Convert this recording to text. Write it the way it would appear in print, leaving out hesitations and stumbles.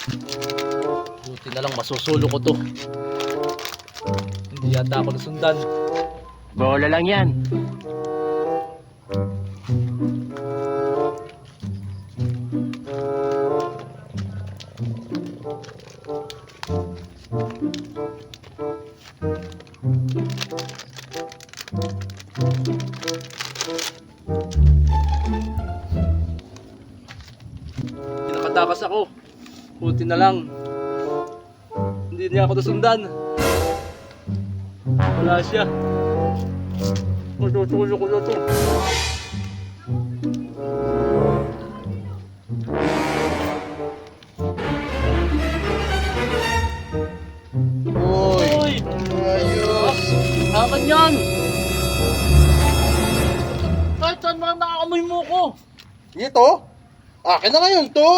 Buti na lang masusulo ko to. Hindi yata ako nasundan. Bola lang yan. Pinakatakas ako. Buti na lang. Hindi niya ako nasundan. Wala siya. Masusulo ko na to. Uy! Uy! Ayos! Akin yan! Kahit saan man nakakamoy mo ko. Ito? Akin na ngayon to!